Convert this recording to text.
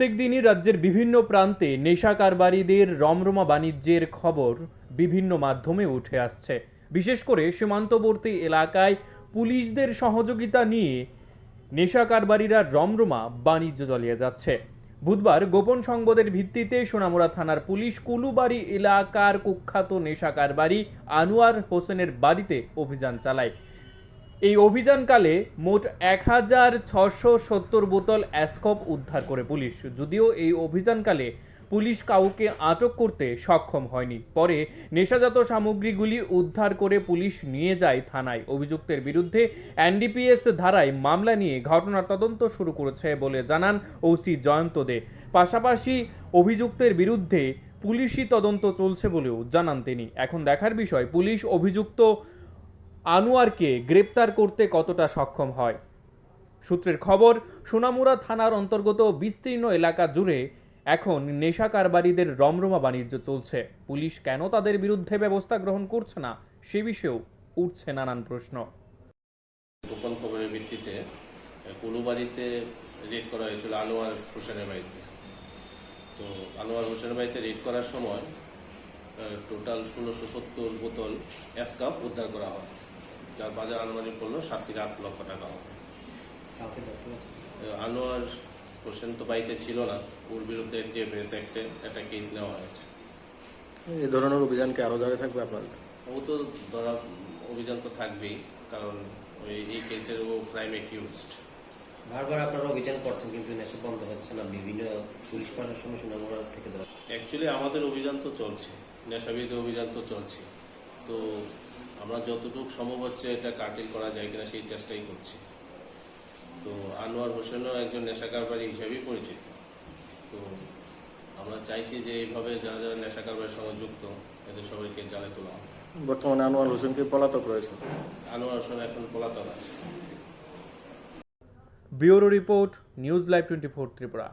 প্রত্যেকদিনই রাজ্যের বিভিন্ন প্রান্তে নেশা কারবারিদের রমরমা বাণিজ্যের খবর বিভিন্ন মাধ্যমে উঠে আসছে। বিশেষ করে সীমান্তবর্তী এলাকায় পুলিশদের সহযোগিতা নিয়ে নেশা কারবারিরা রমরমা বাণিজ্য চালিয়ে যাচ্ছে। বুধবার গোপন সংবাদের ভিত্তিতে সোনামুড়া থানার পুলিশ কুলুবাড়ি এলাকার কুখ্যাত নেশা কারবারি আনোয়ার হোসেনের বাড়িতে অভিযান চালায়। এই অভিযানকালে মোট ১,৬৭০ বোতল অ্যাসকপ উদ্ধার করে পুলিশ। যদিও এই অভিযানকালে পুলিশ কাউকে আটক করতে সক্ষম হয়নি। পরে নেশাজাত সামগ্রীগুলি উদ্ধার করে পুলিশ নিয়ে যায় থানায়। অভিযুক্তের বিরুদ্ধে এনডিপিএস ধারায় মামলা নিয়ে ঘটনার তদন্ত শুরু করেছে বলে জানান ওসি জয়ন্ত দে। পাশাপাশি অভিযুক্তের বিরুদ্ধে পুলিশি তদন্ত চলছে বলেও জানান তিনি। এখন দেখার বিষয় পুলিশ অভিযুক্ত আনোয়ারকে গ্রেপ্তার করতে কতটা সক্ষম হয়। সূত্রের খবর, সোনামুড়া থানার অন্তর্গত বিস্তীর্ণ এলাকা জুড়ে এখন নেশা কারবারিদের রমরমা বাণিজ্য চলছে। পুলিশ কেন তাদের বিরুদ্ধে ব্যবস্থা গ্রহণ করছে না সে বিষয়েও উঠছে নানান প্রশ্ন। গোপন খবরের ভিত্তিতে কুলুবাড়িতে রেড করা হয়েছিল আনোয়ার হোসেনের বাড়িতে। তো আনোয়ার হোসেনের বাড়িতে রেড করার সময় টোটাল ১৬৭০ বোতল অ্যাসকপ উদ্ধার করা হয়, যার বাজার আনুমানিক মূল্য ৭ থেকে ৮ লক্ষ টাকা হবে। আনোয়ার হোসেন তো বাড়িতে ছিল না, ওর বিরুদ্ধে টিএফএস অ্যাক্টে একটা কেস নেওয়া হয়েছে। এই ধরনের অভিযান কি আরো জায়গায় থাকবে আপনার? ও তো ধরা অভিযান তো থাকবেই, কারণ এই কেসের ও ক্রাইম অ্যাকিউজড। বারবার আপনারা অভিযান করছেন কিন্তু নেশা বন্ধ হচ্ছে না, বিভিন্ন পুলিশ প্রশাসন সোনামুড়া থেকে ধরা। অ্যাকচুয়ালি আমাদের অভিযান তো চলছে, নেশাবিরোধী অভিযান তো চলছে। তো আমরা যতটুকু সম্ভব হচ্ছে এটা কাটিল করা যায় কিনা সেই চেষ্টাই করছি। তো আনোয়ার হোসেনও একজন নেশা কারবারি হিসাবেই পরিচিত। তো আমরা চাইছি যে এইভাবে যারা যারা নেশা কারবারের সঙ্গে যুক্ত এদের সবাইকে জালে তোলা হবে। বর্তমানে আনোয়ার হোসেনকে পলাতক রয়েছে। আনোয়ার হোসেন এখন পলাতক আছে। Bureau report, news live 24 Tripura.